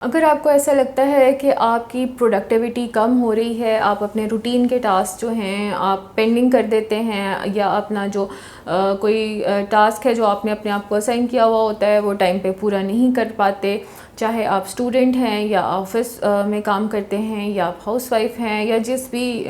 अगर आपको ऐसा लगता है कि आपकी प्रोडक्टिविटी कम हो रही है, आप अपने रूटीन के टास्क जो हैं आप पेंडिंग कर देते हैं, या अपना जो कोई टास्क है जो आपने अपने आप को असाइन किया हुआ होता है वो टाइम पे पूरा नहीं कर पाते, चाहे आप स्टूडेंट हैं या ऑफिस में काम करते हैं या आप हाउसवाइफ हैं या जिस भी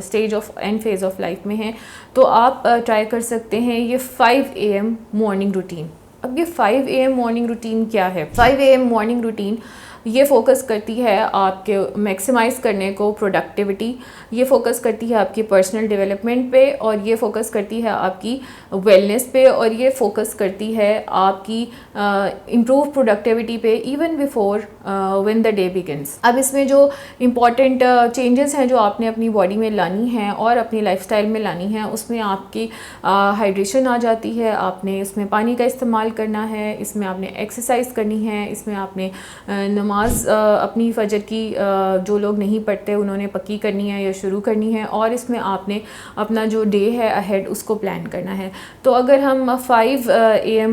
stage of and phase of life में हैं, तो आप ट्राई कर सकते हैं ये 5 AM मॉर्निंग रूटीन। अब ये 5 AM मॉर्निंग रूटीन क्या है? 5 AM मॉर्निंग रूटीन ये फोकस करती है आपके मैक्सिमाइज़ करने को प्रोडक्टिविटी, ये फोकस करती है आपकी पर्सनल डेवलपमेंट पे, और ये फोकस करती है आपकी वेलनेस पे, और ये फोकस करती है आपकी इम्प्रूव प्रोडक्टिविटी पे even before when the day begins. अब इसमें जो इम्पॉर्टेंट चेंजेस हैं जो आपने अपनी बॉडी में लानी हैं और अपनी लाइफस्टाइल में लानी हैं, उसमें आपकी हाइड्रेशन आ जाती है, आपने इसमें पानी का इस्तेमाल करना है, इसमें आपने एक्सरसाइज करनी है, इसमें आपने नमाज अपनी फजर की जो लोग नहीं पढ़ते उन्होंने पक्की करनी है या शुरू करनी है, और इसमें आपने अपना जो डे है अहेड उसको प्लान करना है। तो अगर हम 5 AM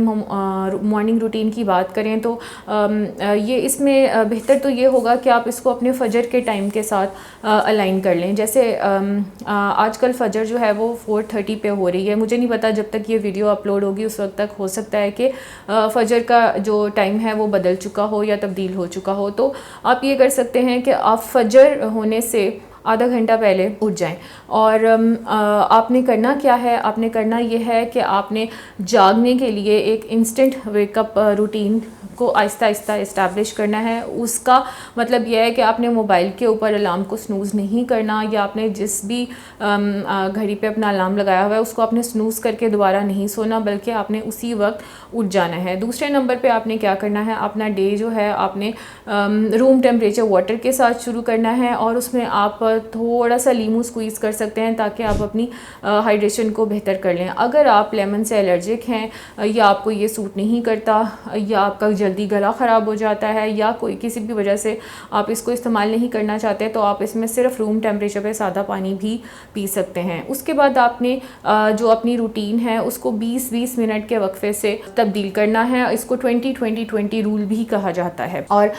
मॉर्निंग रूटीन की बात करें तो ये इसमें बेहतर तो ये होगा कि आप इसको अपने फजर के टाइम के साथ अलाइन कर लें। जैसे आजकल फजर जो है वो 4:30 पे हो रही है, मुझे नहीं पता जब तक ये वीडियो अपलोड होगी उस वक्त तक हो सकता है कि फजर का जो टाइम है वो बदल चुका हो या तब्दील हो चुका हो। तो आप ये कर सकते हैं कि आप फजर होने से आधा घंटा पहले उठ जाएं, और आपने करना क्या है, आपने करना ये है कि आपने जागने के लिए एक इंस्टेंट वेकअप रूटीन को आहिस्ता आहिस्ता इस्टेब्लिश करना है। उसका मतलब यह है कि आपने मोबाइल के ऊपर अलार्म को स्नूज़ नहीं करना, या आपने जिस भी घड़ी पे अपना अलार्म लगाया हुआ है उसको आपने स्नूज़ करके दोबारा नहीं सोना, बल्कि आपने उसी वक्त उठ जाना है। दूसरे नंबर पे आपने क्या करना है, अपना डे जो है आपने रूम टेम्परेचर वाटर के साथ शुरू करना है, और उसमें आप थोड़ा सा लीमू स्क्वीज़ कर सकते हैं ताकि आप अपनी हाइड्रेशन को बेहतर कर लें। अगर आप लेमन से एलर्जिक हैं या आपको ये सूट नहीं करता, या आपका जल्दी गला ख़राब हो जाता है, या कोई किसी भी वजह से आप इसको इस्तेमाल नहीं करना चाहते, तो आप इसमें सिर्फ रूम टेम्परेचर पे सादा पानी भी पी सकते हैं। उसके बाद आपने जो अपनी रूटीन है उसको 20-20 मिनट के वक्फे से तब्दील करना है। इसको 20-20-20 रूल भी कहा जाता है। और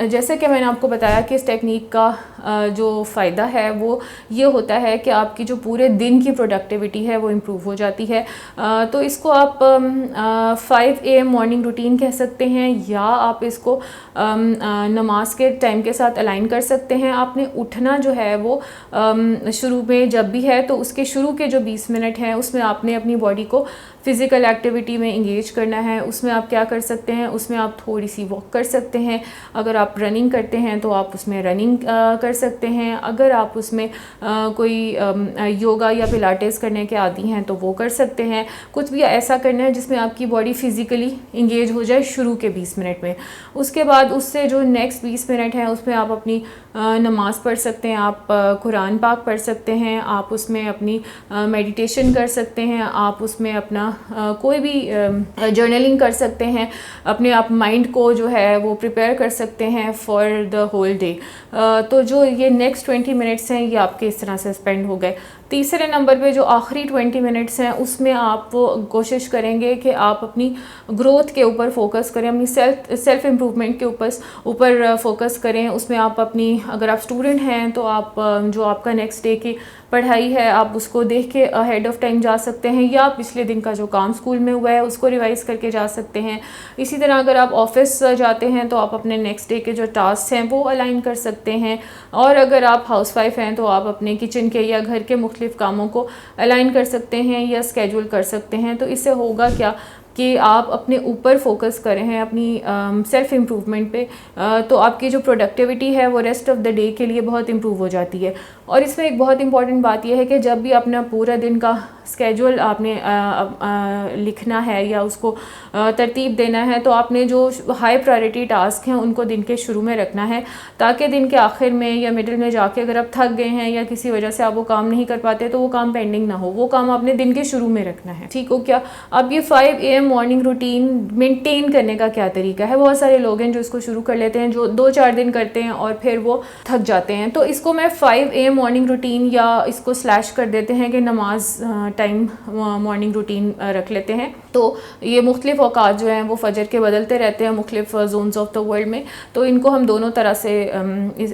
जैसे कि मैंने आपको बताया कि इस टेक्निक का जो फ़ायदा है वो ये होता है कि आपकी जो पूरे दिन की प्रोडक्टिविटी है वो इम्प्रूव हो जाती है। तो इसको आप 5 AM मॉर्निंग रूटीन कह सकते हैं, या आप इसको नमाज के टाइम के साथ अलाइन कर सकते हैं। आपने उठना जो है वो शुरू में जब भी है तो उसके शुरू के जो 20 मिनट हैं उसमें आपने अपनी बॉडी को फ़िज़िकल एक्टिविटी में इंगेज करना है। उसमें आप क्या कर सकते हैं, उसमें आप थोड़ी सी वॉक कर सकते हैं, अगर आप रनिंग करते हैं तो आप उसमें रनिंग कर सकते हैं, अगर आप उसमें कोई योगा या पिलाटेस करने के आदी हैं तो वो कर सकते हैं। कुछ भी ऐसा करना है जिसमें आपकी बॉडी फ़िज़िकली इंगेज हो जाए शुरू के 20 मिनट में। उसके बाद उससे जो नेक्स्ट 20 मिनट हैं उसमें आप अपनी नमाज़ पढ़ सकते हैं, आप कुरान पाक पढ़ सकते हैं, आप उसमें अपनी मेडिटेशन कर सकते हैं, आप उसमें अपना कोई भी जर्नलिंग कर सकते हैं, अपने आप माइंड को जो है वो प्रिपेयर कर सकते हैं फॉर द होल डे। तो जो ये नेक्स्ट 20 मिनट्स हैं ये आपके इस तरह से स्पेंड हो गए। तीसरे नंबर पे जो आखिरी 20 मिनट्स हैं उसमें आप वो कोशिश करेंगे कि आप अपनी ग्रोथ के ऊपर फोकस करें, अपनी सेल्फ इम्प्रूवमेंट के ऊपर फोकस करें। उसमें आप अपनी, अगर आप स्टूडेंट हैं तो आप जो आपका नेक्स्ट डे की पढ़ाई है आप उसको देख के अहेड ऑफ टाइम जा सकते हैं, या पिछले दिन का जो काम स्कूल में हुआ है उसको रिवाइज़ करके जा सकते हैं। इसी तरह अगर आप ऑफिस जाते हैं तो आप अपने नेक्स्ट डे के जो टास्क हैं वो अलाइन कर सकते हैं, और अगर आप हाउसवाइफ हैं तो आप अपने किचन के या घर के मुख्तलिफ कामों को अलाइन कर सकते हैं या स्केड्यूल कर सकते हैं। तो इससे होगा क्या कि आप अपने ऊपर फोकस कर रहे हैं, अपनी सेल्फ इम्प्रूवमेंट पे, तो आपकी जो प्रोडक्टिविटी है वो रेस्ट ऑफ द डे के लिए बहुत इम्प्रूव हो जाती है। और इसमें एक बहुत इंपॉर्टेंट बात यह है कि जब भी अपना पूरा दिन का स्केड्यूल आपने लिखना है या उसको तरतीब देना है, तो आपने जो हाई प्रायोरिटी टास्क हैं उनको दिन के शुरू में रखना है, ताकि दिन के आखिर में या मिडिल में जाके अगर आप थक गए हैं या किसी वजह से आप वो काम नहीं कर पाते तो वो काम पेंडिंग ना हो, वो काम आपने दिन के शुरू में रखना है। ठीक हो क्या? अब ये 5 AM मॉर्निंग रूटीन मेंटेन करने का क्या तरीका है? बहुत सारे लोग हैं जो इसको शुरू कर लेते हैं, जो 2-4 दिन करते हैं और फिर वो थक जाते हैं। तो इसको मैं 5 AM मॉर्निंग रूटीन, या इसको स्लैश कर देते हैं कि नमाज टाइम मॉर्निंग रूटीन रख लेते हैं। तो ये मुख्तलिफ़ औकात जो हैं वो फ़जर के बदलते रहते हैं मुख्तलिफ़ जोन्स ऑफ द वर्ल्ड में, तो इनको हम दोनों तरह से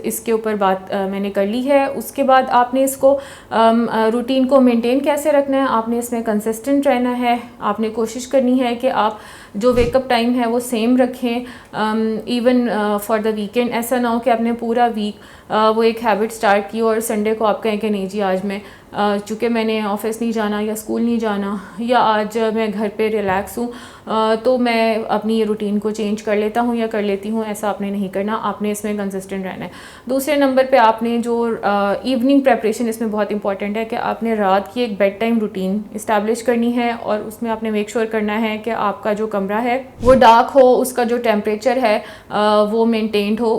इसके ऊपर बात मैंने कर ली है। उसके बाद आपने इसको रूटीन को मेंटेन कैसे रखना है, आपने इसमें कंसिस्टेंट रहना है, आपने कोशिश करनी है कि आप जो वेकअप टाइम है वो सेम रखें इवन फॉर द वीकेंड। ऐसा ना हो कि आपने पूरा वीक वो एक हैबिट स्टार्ट की और संडे को आप कहें कि नहीं जी आज मैं चूँकि मैंने ऑफिस नहीं जाना या स्कूल नहीं जाना या आज मैं घर पे रिलैक्स हूँ तो मैं अपनी ये रूटीन को चेंज कर लेता हूँ या कर लेती हूँ, ऐसा आपने नहीं करना, आपने इसमें कंसिस्टेंट रहना है। दूसरे नंबर पे आपने जो इवनिंग प्रेपरेशन इसमें बहुत इंपॉर्टेंट है कि आपने रात की एक बेड टाइम रूटीन इस्टेब्लिश करनी है और उसमें आपने मेक श्योर करना है कि आपका जो कमरा है वो डार्क हो, उसका जो टेम्परेचर है वो मेनटेन्ड हो।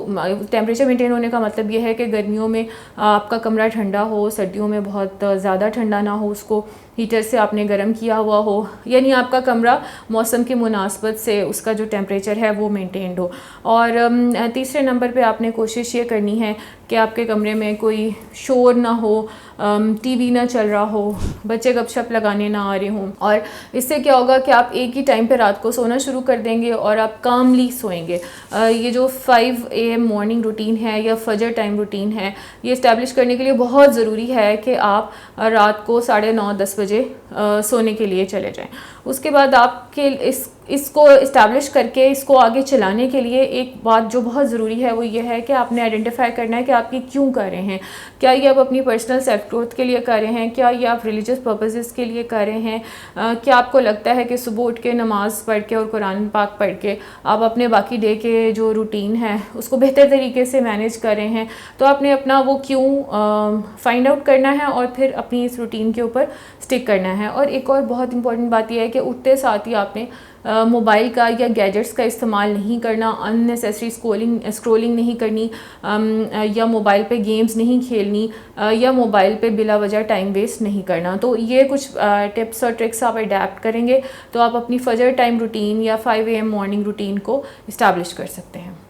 टेम्परेचर मेनटेन होने का मतलब ये है कि गर्मियों में आपका कमरा ठंडा हो, सर्दियों में बहुत ज़्यादा ठंडा ना हो, उसको हीटर से आपने गर्म किया हुआ हो, यानी आपका कमरा मौसम की मुनासबत से उसका जो टेम्परेचर है वो मेंटेन्ड हो। और तीसरे नंबर पे आपने कोशिश ये करनी है कि आपके कमरे में कोई शोर ना हो, टीवी ना चल रहा हो, बच्चे गपशप लगाने ना आ रहे हों, और इससे क्या होगा कि आप एक ही टाइम पे रात को सोना शुरू कर देंगे और आप कामली सोएंगे। ये जो 5 AM मॉर्निंग रूटीन है या फजर टाइम रूटीन है, ये इस्टेब्लिश करने के लिए बहुत ज़रूरी है कि आप रात को 9:30-10 बजे सोने के लिए चले जाएं। उसके बाद आपके इसको इस्टेब्लिश करके इसको आगे चलाने के लिए एक बात जो बहुत ज़रूरी है वो ये है कि आपने आइडेंटिफाई करना है कि आप ये क्यों कर रहे हैं। क्या ये आप अपनी पर्सनल सेल्फ ग्रोथ के लिए कर रहे हैं, क्या ये आप रिलीजियस पर्पसेस के लिए कर रहे हैं, क्या आपको लगता है कि सुबह उठ के नमाज़ पढ़ के और कुरान पाक पढ़ के आप अपने बाकी डे के जो रूटीन है उसको बेहतर तरीके से मैनेज कर रहे हैं। तो आपने अपना वो क्यों फाइंड आउट करना है और फिर अपनी इस रूटीन के ऊपर स्टिक करना है। और एक और बहुत इंपॉर्टेंट बात यह है कि उठते साथ ही आपने मोबाइल का या गैजेट्स का इस्तेमाल नहीं करना, अननेसेसरी स्क्रोलिंग नहीं करनी, या मोबाइल पे गेम्स नहीं खेलनी, या मोबाइल पे बिला वजह टाइम वेस्ट नहीं करना। तो ये कुछ टिप्स और ट्रिक्स आप अडेप्ट करेंगे तो आप अपनी फजर टाइम रूटीन या 5 AM मॉर्निंग रूटीन को इस्टेब्लिश कर सकते हैं।